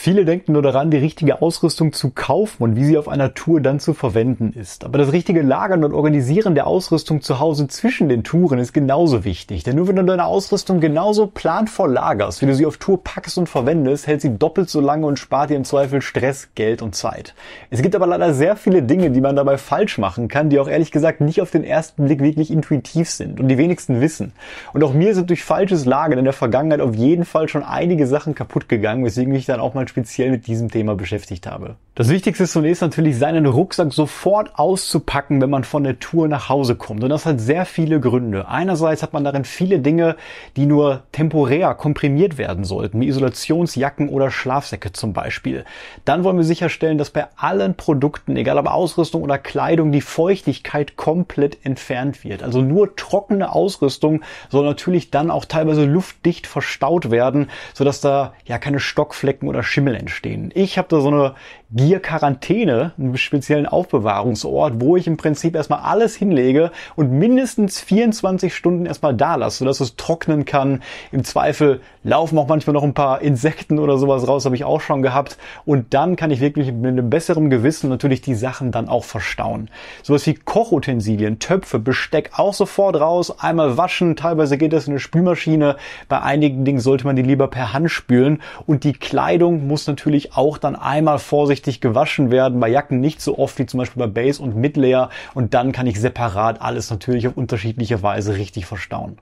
Viele denken nur daran, die richtige Ausrüstung zu kaufen und wie sie auf einer Tour dann zu verwenden ist. Aber das richtige Lagern und Organisieren der Ausrüstung zu Hause zwischen den Touren ist genauso wichtig. Denn nur wenn du deine Ausrüstung genauso planvoll lagerst, wie du sie auf Tour packst und verwendest, hält sie doppelt so lange und spart dir im Zweifel Stress, Geld und Zeit. Es gibt aber leider sehr viele Dinge, die man dabei falsch machen kann, die auch ehrlich gesagt nicht auf den ersten Blick wirklich intuitiv sind und die wenigsten wissen. Und auch mir sind durch falsches Lagern in der Vergangenheit auf jeden Fall schon einige Sachen kaputt gegangen, weswegen ich dann auch mal speziell mit diesem Thema beschäftigt habe. Das Wichtigste ist zunächst natürlich, seinen Rucksack sofort auszupacken, wenn man von der Tour nach Hause kommt. Und das hat sehr viele Gründe. Einerseits hat man darin viele Dinge, die nur temporär komprimiert werden sollten, wie Isolationsjacken oder Schlafsäcke zum Beispiel. Dann wollen wir sicherstellen, dass bei allen Produkten, egal ob Ausrüstung oder Kleidung, die Feuchtigkeit komplett entfernt wird. Also nur trockene Ausrüstung soll natürlich dann auch teilweise luftdicht verstaut werden, sodass da ja keine Stockflecken oder Schimmel entstehen. Ich habe da so eine Gear-Quarantäne, einen speziellen Aufbewahrungsort, wo ich im Prinzip erstmal alles hinlege und mindestens 24 Stunden erstmal da lasse, sodass es trocknen kann. Im Zweifel laufen auch manchmal noch ein paar Insekten oder sowas raus, habe ich auch schon gehabt. Und dann kann ich wirklich mit einem besseren Gewissen natürlich die Sachen dann auch verstauen. Sowas wie Kochutensilien, Töpfe, Besteck auch sofort raus, einmal waschen, teilweise geht das in eine Spülmaschine. Bei einigen Dingen sollte man die lieber per Hand spülen. Und die Kleidung muss natürlich auch dann einmal vorsichtig gewaschen werden, bei Jacken nicht so oft wie zum Beispiel bei Base und Midlayer, und dann kann ich separat alles natürlich auf unterschiedliche Weise richtig verstauen.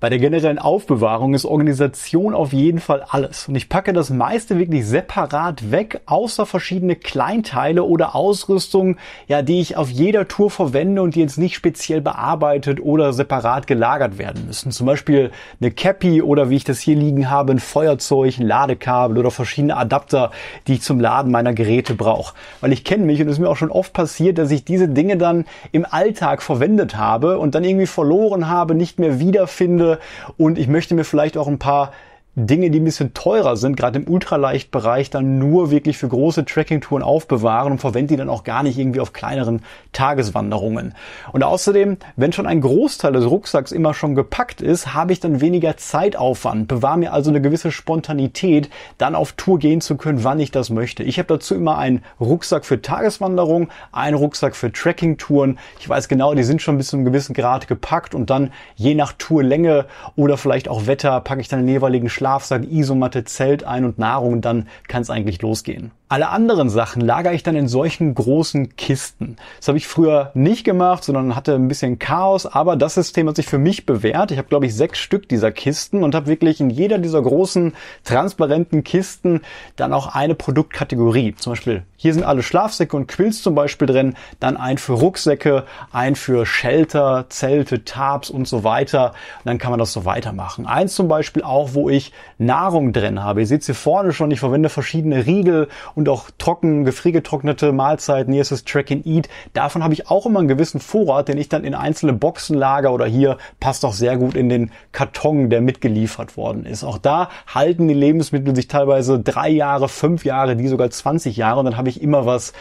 Bei der generellen Aufbewahrung ist Organisation auf jeden Fall alles. Und ich packe das meiste wirklich separat weg, außer verschiedene Kleinteile oder Ausrüstung, ja, die ich auf jeder Tour verwende und die jetzt nicht speziell bearbeitet oder separat gelagert werden müssen. Zum Beispiel eine Cappy oder wie ich das hier liegen habe, ein Feuerzeug, ein Ladekabel oder verschiedene Adapter, die ich zum Laden meiner Geräte brauche. Weil ich kenne mich und es ist mir auch schon oft passiert, dass ich diese Dinge dann im Alltag verwendet habe und dann irgendwie verloren habe, nicht mehr wiederfinde. Und ich möchte mir vielleicht auch ein paar Dinge, die ein bisschen teurer sind, gerade im Ultraleichtbereich, dann nur wirklich für große Trekkingtouren aufbewahren und verwende die dann auch gar nicht irgendwie auf kleineren Tageswanderungen. Und außerdem, wenn schon ein Großteil des Rucksacks immer schon gepackt ist, habe ich dann weniger Zeitaufwand, bewahre mir also eine gewisse Spontanität, dann auf Tour gehen zu können, wann ich das möchte. Ich habe dazu immer einen Rucksack für Tageswanderung, einen Rucksack für Trekkingtouren. Ich weiß genau, die sind schon bis zu einem gewissen Grad gepackt und dann je nach Tourlänge oder vielleicht auch Wetter packe ich dann den jeweiligen Schlafsack, Isomatte, Zelt ein und Nahrung und dann kann es eigentlich losgehen. Alle anderen Sachen lagere ich dann in solchen großen Kisten. Das habe ich früher nicht gemacht, sondern hatte ein bisschen Chaos, aber das System hat sich für mich bewährt. Ich habe, glaube ich, 6 Stück dieser Kisten und habe wirklich in jeder dieser großen, transparenten Kisten dann auch eine Produktkategorie. Zum Beispiel, hier sind alle Schlafsäcke und Quills zum Beispiel drin, dann ein für Rucksäcke, ein für Shelter, Zelte, Tarps und so weiter. Und dann kann man das so weitermachen. Eins zum Beispiel auch, wo ich Nahrung drin habe. Ihr seht hier vorne schon, ich verwende verschiedene Riegel und auch gefriergetrocknete Mahlzeiten. Hier ist das Track and Eat. Davon habe ich auch immer einen gewissen Vorrat, den ich dann in einzelne Boxen lager, oder hier passt auch sehr gut in den Karton, der mitgeliefert worden ist. Auch da halten die Lebensmittel sich teilweise 3 Jahre, 5 Jahre, die sogar 20 Jahre, und dann habe ich immer was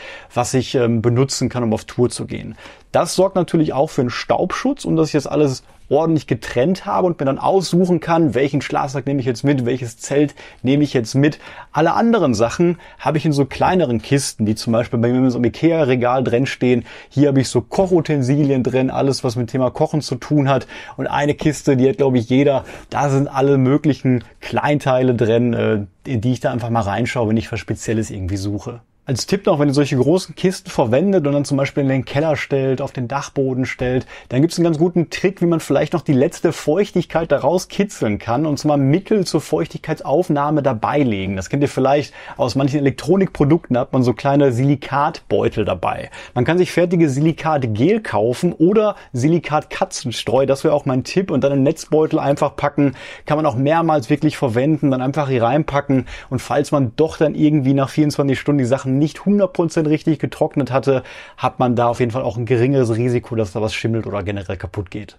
ich benutzen kann, um auf Tour zu gehen. Das sorgt natürlich auch für einen Staubschutz und dass ich das alles ordentlich getrennt habe und mir dann aussuchen kann, welchen Schlafsack nehme ich jetzt mit, welches Zelt nehme ich jetzt mit. Alle anderen Sachen habe ich in so kleineren Kisten, die zum Beispiel bei mir in so einem Ikea-Regal drin stehen. Hier habe ich so Kochutensilien drin, alles was mit dem Thema Kochen zu tun hat. Und eine Kiste, die hat glaube ich jeder, da sind alle möglichen Kleinteile drin, in die ich da einfach mal reinschaue, wenn ich was Spezielles irgendwie suche. Als Tipp noch, wenn ihr solche großen Kisten verwendet und dann zum Beispiel in den Keller stellt, auf den Dachboden stellt, dann gibt es einen ganz guten Trick, wie man vielleicht noch die letzte Feuchtigkeit daraus kitzeln kann, und zwar Mittel zur Feuchtigkeitsaufnahme dabei legen. Das kennt ihr vielleicht aus manchen Elektronikprodukten, da hat man so kleine Silikatbeutel dabei. Man kann sich fertige Silikatgel kaufen oder Silikat-Katzenstreu, das wäre auch mein Tipp, und dann einen Netzbeutel einfach packen, kann man auch mehrmals wirklich verwenden, dann einfach hier reinpacken, und falls man doch dann irgendwie nach 24 Stunden die Sachen nicht 100% richtig getrocknet hatte, hat man da auf jeden Fall auch ein geringeres Risiko, dass da was schimmelt oder generell kaputt geht.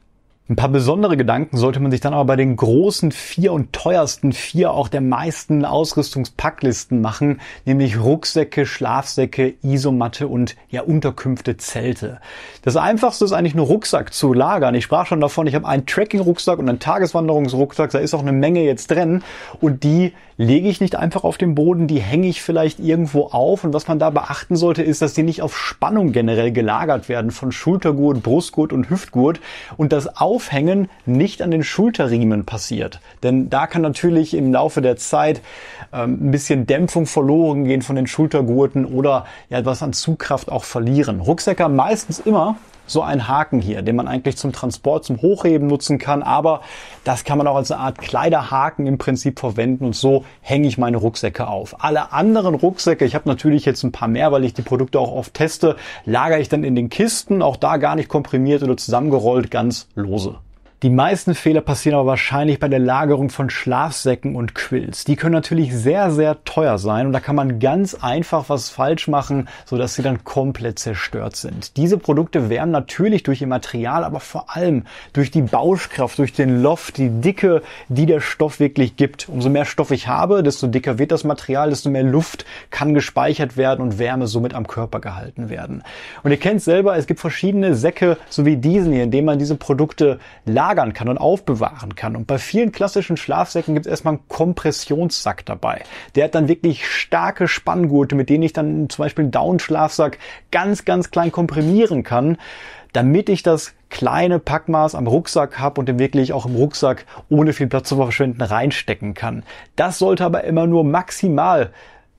Ein paar besondere Gedanken sollte man sich dann aber bei den großen 4 und teuersten 4 auch der meisten Ausrüstungspacklisten machen, nämlich Rucksäcke, Schlafsäcke, Isomatte und Unterkünfte, Zelte. Das Einfachste ist eigentlich, einen Rucksack zu lagern. Ich sprach schon davon, ich habe einen Trekking-Rucksack und einen Tageswanderungsrucksack, da ist auch eine Menge jetzt drin und die lege ich nicht einfach auf den Boden, die hänge ich vielleicht irgendwo auf und was man da beachten sollte, ist, dass die nicht auf Spannung generell gelagert werden von Schultergurt, Brustgurt und Hüftgurt und das Aufhängen nicht an den Schulterriemen passiert. Denn da kann natürlich im Laufe der Zeit ein bisschen Dämpfung verloren gehen von den Schultergurten oder etwas an Zugkraft auch verlieren. Rucksäcke haben meistens immer so ein Haken hier, den man eigentlich zum Transport, zum Hochheben nutzen kann, aber das kann man auch als eine Art Kleiderhaken im Prinzip verwenden und so hänge ich meine Rucksäcke auf. Alle anderen Rucksäcke, ich habe natürlich jetzt ein paar mehr, weil ich die Produkte auch oft teste, lagere ich dann in den Kisten, auch da gar nicht komprimiert oder zusammengerollt, ganz lose. Die meisten Fehler passieren aber wahrscheinlich bei der Lagerung von Schlafsäcken und Quilts. Die können natürlich sehr, sehr teuer sein und da kann man ganz einfach was falsch machen, sodass sie dann komplett zerstört sind. Diese Produkte werden natürlich durch ihr Material, aber vor allem durch die Bauschkraft, durch den Loft, die Dicke, die der Stoff wirklich gibt. Umso mehr Stoff ich habe, desto dicker wird das Material, desto mehr Luft kann gespeichert werden und Wärme somit am Körper gehalten werden. Und ihr kennt selber, es gibt verschiedene Säcke, so wie diesen hier, in denen man diese Produkte lagern kann und aufbewahren kann. Und bei vielen klassischen Schlafsäcken gibt es erstmal einen Kompressionssack dabei. Der hat dann wirklich starke Spanngurte, mit denen ich dann zum Beispiel einen Down-Schlafsack ganz, ganz klein komprimieren kann, damit ich das kleine Packmaß am Rucksack habe und den wirklich auch im Rucksack ohne viel Platz zu verschwenden reinstecken kann. Das sollte aber immer nur maximal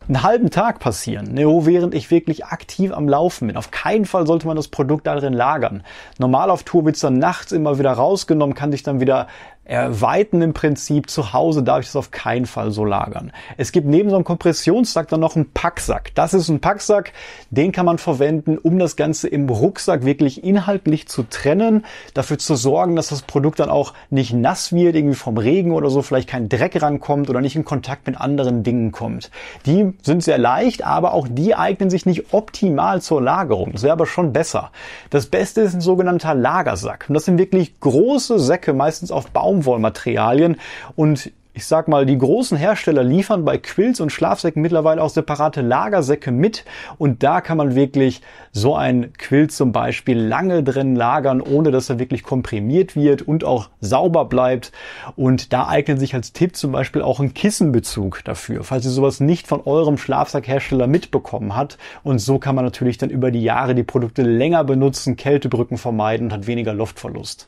einen halben Tag passieren, während ich wirklich aktiv am Laufen bin. Auf keinen Fall sollte man das Produkt da drin lagern. Normal auf Tour wird es dann nachts immer wieder rausgenommen, kann sich dann wieder erweitern im Prinzip. Zu Hause darf ich das auf keinen Fall so lagern. Es gibt neben so einem Kompressionssack dann noch einen Packsack. Das ist ein Packsack, den kann man verwenden, um das Ganze im Rucksack wirklich inhaltlich zu trennen, dafür zu sorgen, dass das Produkt dann auch nicht nass wird, irgendwie vom Regen oder so, vielleicht kein Dreck rankommt oder nicht in Kontakt mit anderen Dingen kommt. Die sind sehr leicht, aber auch die eignen sich nicht optimal zur Lagerung. Das wäre aber schon besser. Das Beste ist ein sogenannter Lagersack. Und das sind wirklich große Säcke, meistens auf Baumwollmaterialien und ich sag mal, die großen Hersteller liefern bei Quilts und Schlafsäcken mittlerweile auch separate Lagersäcke mit und da kann man wirklich so ein Quilt zum Beispiel lange drin lagern, ohne dass er wirklich komprimiert wird und auch sauber bleibt und da eignet sich als Tipp zum Beispiel auch ein Kissenbezug dafür, falls ihr sowas nicht von eurem Schlafsackhersteller mitbekommen habt und so kann man natürlich dann über die Jahre die Produkte länger benutzen, Kältebrücken vermeiden und hat weniger Luftverlust.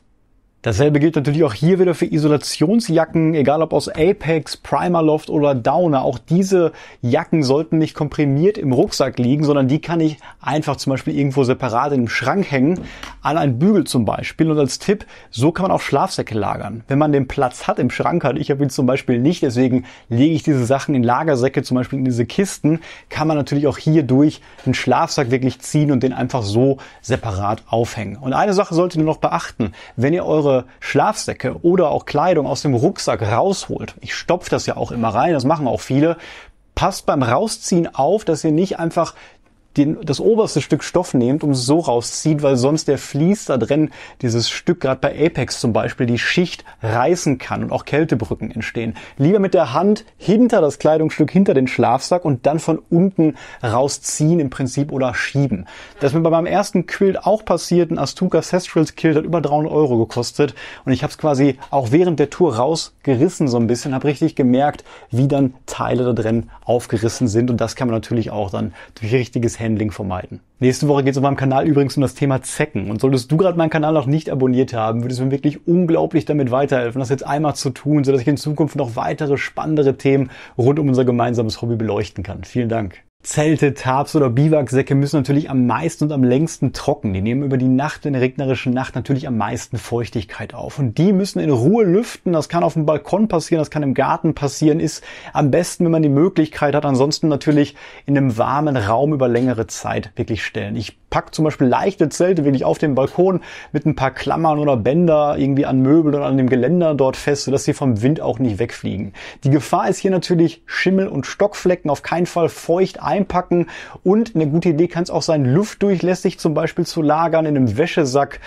Dasselbe gilt natürlich auch hier wieder für Isolationsjacken, egal ob aus Apex, Primaloft oder Downer. Auch diese Jacken sollten nicht komprimiert im Rucksack liegen, sondern die kann ich einfach zum Beispiel irgendwo separat in den Schrank hängen, an einen Bügel zum Beispiel. Und als Tipp, so kann man auch Schlafsäcke lagern. Wenn man den Platz hat im Schrank, ich habe ihn zum Beispiel nicht, deswegen lege ich diese Sachen in Lagersäcke, zum Beispiel in diese Kisten, kann man natürlich auch hier durch den Schlafsack wirklich ziehen und den einfach so separat aufhängen. Und eine Sache solltet ihr noch beachten, wenn ihr eure Schlafsäcke oder auch Kleidung aus dem Rucksack rausholt. Ich stopfe das ja auch immer rein, das machen auch viele. Passt beim Rausziehen auf, dass ihr nicht einfach das oberste Stück Stoff nehmt und es so rauszieht, weil sonst der Vlies da drin, dieses Stück, gerade bei Apex zum Beispiel, die Schicht reißen kann und auch Kältebrücken entstehen. Lieber mit der Hand hinter das Kleidungsstück, hinter den Schlafsack und dann von unten rausziehen im Prinzip oder schieben. Das ist mir bei meinem ersten Quilt auch passiert. Ein Astuca Cestrals Quilt hat über 300 € gekostet und ich habe es quasi auch während der Tour rausgerissen so ein bisschen, habe richtig gemerkt, wie dann Teile da drin aufgerissen sind und das kann man natürlich auch dann durch richtiges Handling vermeiden. Nächste Woche geht es auf meinem Kanal übrigens um das Thema Zecken. Und solltest du gerade meinen Kanal noch nicht abonniert haben, würde es mir wirklich unglaublich damit weiterhelfen, das jetzt einmal zu tun, sodass ich in Zukunft noch weitere spannendere Themen rund um unser gemeinsames Hobby beleuchten kann. Vielen Dank. Zelte, Tarps oder Biwaksäcke müssen natürlich am meisten und am längsten trocken. Die nehmen über die Nacht, in der regnerischen Nacht, natürlich am meisten Feuchtigkeit auf. Und die müssen in Ruhe lüften. Das kann auf dem Balkon passieren, das kann im Garten passieren. Ist am besten, wenn man die Möglichkeit hat. Ansonsten natürlich in einem warmen Raum über längere Zeit wirklich stellen. Ich pack zum Beispiel leichte Zelte wirklich auf dem Balkon mit ein paar Klammern oder Bänder irgendwie an Möbeln oder an dem Geländer dort fest, sodass sie vom Wind auch nicht wegfliegen. Die Gefahr ist hier natürlich Schimmel und Stockflecken, auf keinen Fall feucht einpacken, und eine gute Idee kann es auch sein, luftdurchlässig zum Beispiel zu lagern in einem Wäschesack.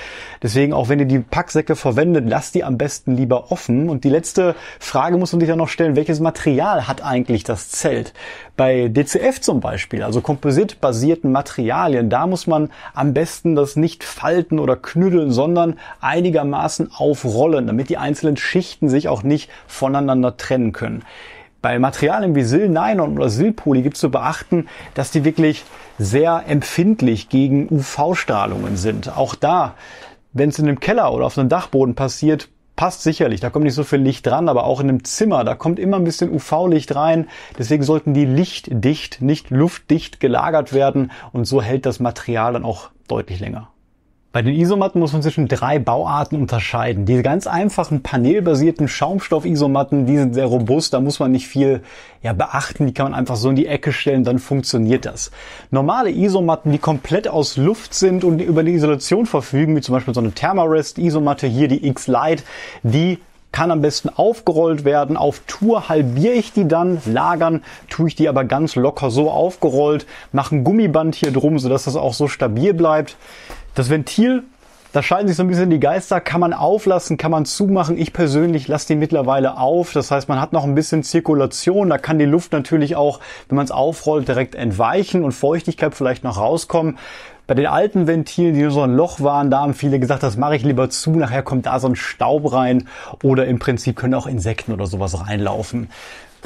Deswegen, auch wenn ihr die Packsäcke verwendet, lasst die am besten lieber offen. Und die letzte Frage muss man sich dann noch stellen: Welches Material hat eigentlich das Zelt? Bei DCF zum Beispiel, also kompositbasierten Materialien, da muss man am besten das nicht falten oder knüddeln, sondern einigermaßen aufrollen, damit die einzelnen Schichten sich auch nicht voneinander trennen können. Bei Materialien wie Sil-Nylon oder Sil-Poly gibt es zu beachten, dass die wirklich sehr empfindlich gegen UV-Strahlungen sind. Auch da, wenn es in einem Keller oder auf einem Dachboden passiert, passt sicherlich, da kommt nicht so viel Licht dran, aber auch in einem Zimmer, da kommt immer ein bisschen UV-Licht rein. Deswegen sollten die lichtdicht, nicht luftdicht gelagert werden, und so hält das Material dann auch deutlich länger. Bei den Isomatten muss man zwischen 3 Bauarten unterscheiden. Die ganz einfachen panelbasierten Schaumstoff-Isomatten, die sind sehr robust, da muss man nicht viel beachten, die kann man einfach so in die Ecke stellen, dann funktioniert das. Normale Isomatten, die komplett aus Luft sind und über die Isolation verfügen, wie zum Beispiel so eine Thermarest-Isomatte hier, die X-Lite, die kann am besten aufgerollt werden. Auf Tour halbiere ich die dann, lagern tue ich die aber ganz locker so aufgerollt, mache ein Gummiband hier drum, sodass das auch so stabil bleibt. Das Ventil, da scheiden sich so ein bisschen die Geister, kann man auflassen, kann man zumachen. Ich persönlich lasse die mittlerweile auf. Das heißt, man hat noch ein bisschen Zirkulation. Da kann die Luft natürlich auch, wenn man es aufrollt, direkt entweichen und Feuchtigkeit vielleicht noch rauskommen. Bei den alten Ventilen, die nur so ein Loch waren, da haben viele gesagt, das mache ich lieber zu. Nachher kommt da so ein Staub rein, oder im Prinzip können auch Insekten oder sowas reinlaufen.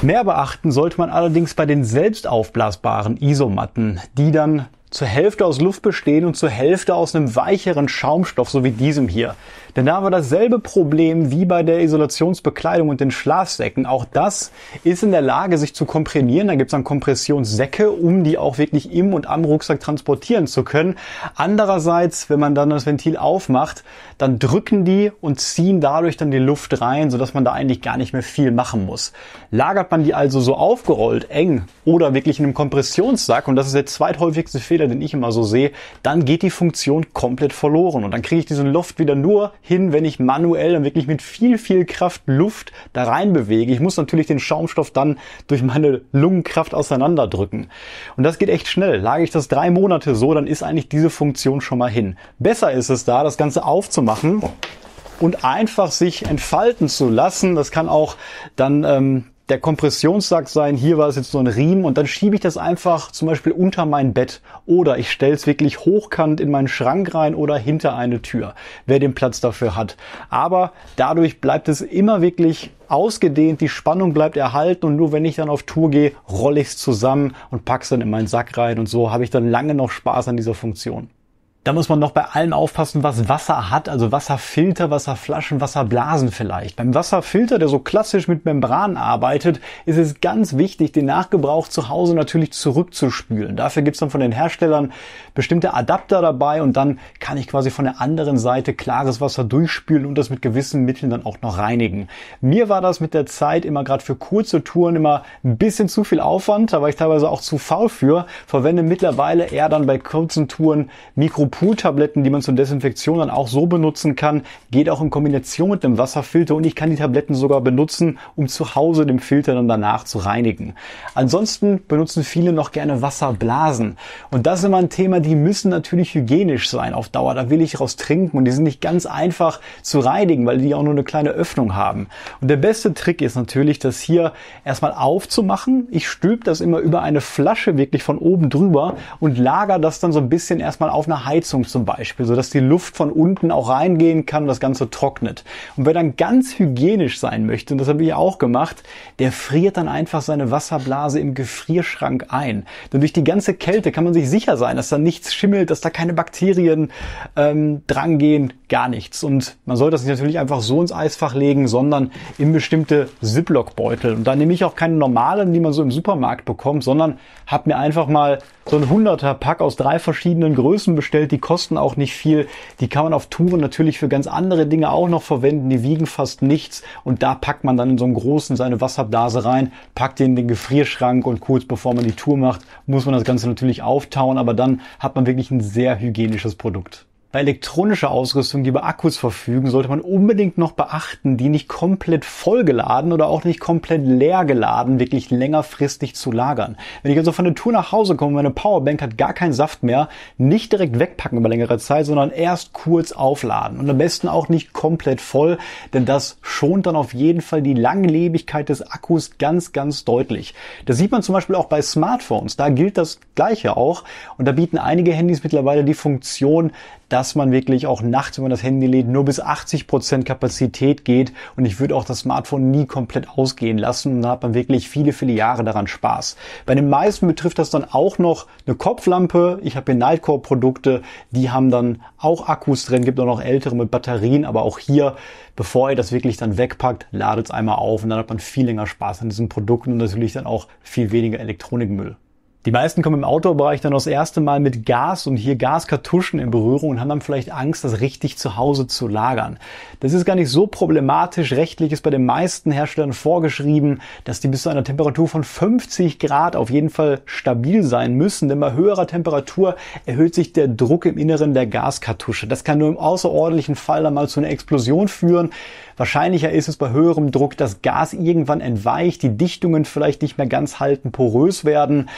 Mehr beachten sollte man allerdings bei den selbst aufblasbaren Isomatten, die dann zur Hälfte aus Luft bestehen und zur Hälfte aus einem weicheren Schaumstoff, so wie diesem hier. Denn da haben wir dasselbe Problem wie bei der Isolationsbekleidung und den Schlafsäcken. Auch das ist in der Lage, sich zu komprimieren. Da gibt es dann Kompressionssäcke, um die auch wirklich im und am Rucksack transportieren zu können. Andererseits, wenn man dann das Ventil aufmacht, dann drücken die und ziehen dadurch dann die Luft rein, sodass man da eigentlich gar nicht mehr viel machen muss. Lagert man die also so aufgerollt, eng oder wirklich in einem Kompressionssack, und das ist der zweithäufigste Fehler, den ich immer so sehe, dann geht die Funktion komplett verloren. Und dann kriege ich diesen Luft wieder nur hin, wenn ich manuell dann wirklich mit viel, viel Kraft Luft da rein bewege. Ich muss natürlich den Schaumstoff dann durch meine Lungenkraft auseinanderdrücken. Und das geht echt schnell. Lage ich das 3 Monate so, dann ist eigentlich diese Funktion schon mal hin. Besser ist es da, das Ganze aufzumachen und einfach sich entfalten zu lassen. Das kann auch dann der Kompressionssack sein. Hier war es jetzt so ein Riemen, und dann schiebe ich das einfach zum Beispiel unter mein Bett, oder ich stelle es wirklich hochkant in meinen Schrank rein oder hinter eine Tür, wer den Platz dafür hat. Aber dadurch bleibt es immer wirklich ausgedehnt, die Spannung bleibt erhalten, und nur wenn ich dann auf Tour gehe, rolle ich es zusammen und packe es dann in meinen Sack rein, und so habe ich dann lange noch Spaß an dieser Funktion. Da muss man noch bei allem aufpassen, was Wasser hat, also Wasserfilter, Wasserflaschen, Wasserblasen vielleicht. Beim Wasserfilter, der so klassisch mit Membran arbeitet, ist es ganz wichtig, den Nachgebrauch zu Hause natürlich zurückzuspülen. Dafür gibt's dann von den Herstellern bestimmte Adapter dabei, und dann kann ich quasi von der anderen Seite klares Wasser durchspülen und das mit gewissen Mitteln dann auch noch reinigen. Mir war das mit der Zeit immer gerade für kurze Touren immer ein bisschen zu viel Aufwand, da war ich teilweise auch zu faul für, verwende mittlerweile eher dann bei kurzen Touren Mikropul-Tabletten, die man zur Desinfektion dann auch so benutzen kann, geht auch in Kombination mit dem Wasserfilter, und ich kann die Tabletten sogar benutzen, um zu Hause den Filter dann danach zu reinigen. Ansonsten benutzen viele noch gerne Wasserblasen, und das ist immer ein Thema, die müssen natürlich hygienisch sein auf Dauer, da will ich raus trinken, und die sind nicht ganz einfach zu reinigen, weil die auch nur eine kleine Öffnung haben. Und der beste Trick ist natürlich, das hier erstmal aufzumachen. Ich stülpe das immer über eine Flasche wirklich von oben drüber und lagere das dann so ein bisschen erstmal auf einer Heizung zum Beispiel, sodass die Luft von unten auch reingehen kann und das Ganze trocknet. Und wer dann ganz hygienisch sein möchte, und das habe ich auch gemacht, der friert dann einfach seine Wasserblase im Gefrierschrank ein. Denn durch die ganze Kälte kann man sich sicher sein, dass da nichts schimmelt, dass da keine Bakterien drangehen, gar nichts. Und man sollte das nicht natürlich einfach so ins Eisfach legen, sondern in bestimmte Ziploc-Beutel. Und da nehme ich auch keine normalen, die man so im Supermarkt bekommt, sondern habe mir einfach mal so ein 100er-Pack aus 3 verschiedenen Größen bestellt, die kosten auch nicht viel. Die kann man auf Touren natürlich für ganz andere Dinge auch noch verwenden. Die wiegen fast nichts und da packt man dann in so einem großen seine Wasserblase rein, packt die in den Gefrierschrank und kurz bevor man die Tour macht, muss man das Ganze natürlich auftauen, aber dann hat man wirklich ein sehr hygienisches Produkt. Bei elektronischer Ausrüstung, die über Akkus verfügen, sollte man unbedingt noch beachten, die nicht komplett vollgeladen oder auch nicht komplett leer geladen wirklich längerfristig zu lagern. Wenn ich also von der Tour nach Hause komme, meine Powerbank hat gar keinen Saft mehr, nicht direkt wegpacken über längere Zeit, sondern erst kurz aufladen. Und am besten auch nicht komplett voll, denn das schont dann auf jeden Fall die Langlebigkeit des Akkus ganz, ganz deutlich. Das sieht man zum Beispiel auch bei Smartphones. Da gilt das Gleiche auch. Und da bieten einige Handys mittlerweile die Funktion, dass man wirklich auch nachts, wenn man das Handy lädt, nur bis 80% Kapazität geht. Und ich würde auch das Smartphone nie komplett ausgehen lassen. Und da hat man wirklich viele, viele Jahre daran Spaß. Bei den meisten betrifft das dann auch noch eine Kopflampe. Ich habe hier Nightcore-Produkte, die haben dann auch Akkus drin. Gibt auch noch ältere mit Batterien. Aber auch hier, bevor ihr das wirklich dann wegpackt, ladet es einmal auf. Und dann hat man viel länger Spaß an diesen Produkten und natürlich dann auch viel weniger Elektronikmüll. Die meisten kommen im Outdoor-Bereich dann das erste Mal mit Gas und hier Gaskartuschen in Berührung und haben dann vielleicht Angst, das richtig zu Hause zu lagern. Das ist gar nicht so problematisch. Rechtlich ist bei den meisten Herstellern vorgeschrieben, dass die bis zu einer Temperatur von 50 Grad auf jeden Fall stabil sein müssen, denn bei höherer Temperatur erhöht sich der Druck im Inneren der Gaskartusche. Das kann nur im außerordentlichen Fall dann mal zu einer Explosion führen. Wahrscheinlicher ist es bei höherem Druck, dass Gas irgendwann entweicht, die Dichtungen vielleicht nicht mehr ganz halten, porös werden.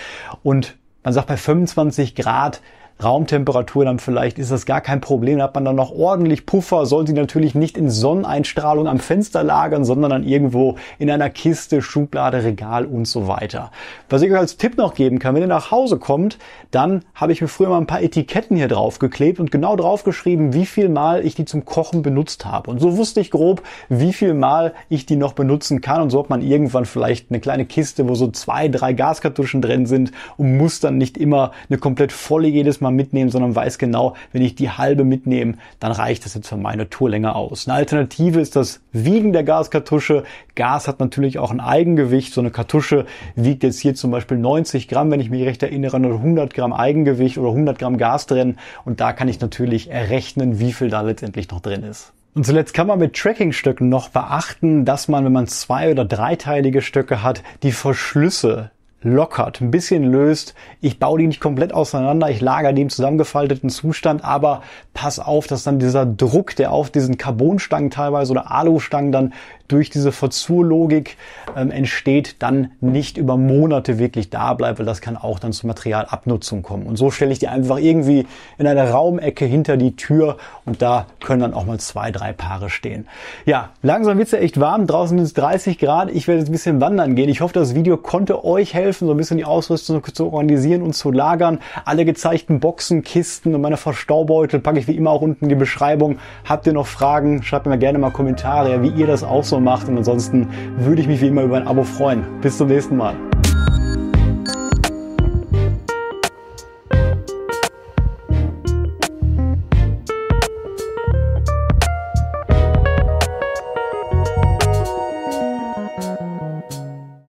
Und man sagt, bei 25 Grad Raumtemperatur dann vielleicht ist das gar kein Problem. Da hat man dann noch ordentlich Puffer, soll sie natürlich nicht in Sonneneinstrahlung am Fenster lagern, sondern dann irgendwo in einer Kiste, Schublade, Regal und so weiter. Was ich euch als Tipp noch geben kann, wenn ihr nach Hause kommt, dann habe ich mir früher mal ein paar Etiketten hier drauf geklebt und genau drauf geschrieben, wie viel Mal ich die zum Kochen benutzt habe. Und so wusste ich grob, wie viel Mal ich die noch benutzen kann. Und so hat man irgendwann vielleicht eine kleine Kiste, wo so 2, 3 Gaskartuschen drin sind und muss dann nicht immer eine komplett volle jedes Mal mitnehmen, sondern weiß genau, wenn ich die halbe mitnehme, dann reicht das jetzt für meine Tourlänge aus. Eine Alternative ist das Wiegen der Gaskartusche. Gas hat natürlich auch ein Eigengewicht. So eine Kartusche wiegt jetzt hier zum Beispiel 90 Gramm, wenn ich mich recht erinnere, oder 100 Gramm Eigengewicht oder 100 Gramm Gas drin. Und da kann ich natürlich errechnen, wie viel da letztendlich noch drin ist. Und zuletzt kann man mit Trackingstöcken noch beachten, dass man, wenn man 2- oder 3-teilige Stöcke hat, die Verschlüsse lockert, ein bisschen löst. Ich baue die nicht komplett auseinander, ich lagere die im zusammengefalteten Zustand, aber pass auf, dass dann dieser Druck, der auf diesen Carbonstangen teilweise oder Alustangen dann durch diese Verzurlogik entsteht, dann nicht über Monate wirklich da bleibt, weil das kann auch dann zur Materialabnutzung kommen. Und so stelle ich die einfach irgendwie in eine Raumecke hinter die Tür und da können dann auch mal 2, 3 Paare stehen. Ja, langsam wird's ja echt warm, draußen sind es 30 Grad, ich werde jetzt ein bisschen wandern gehen. Ich hoffe, das Video konnte euch helfen, so ein bisschen die Ausrüstung zu organisieren und zu lagern. Alle gezeigten Boxen, Kisten und meine Verstaubeutel packe ich wie immer auch unten in die Beschreibung. Habt ihr noch Fragen? Schreibt mir gerne mal Kommentare, wie ihr das auch so macht. Und ansonsten würde ich mich wie immer über ein Abo freuen. Bis zum nächsten Mal.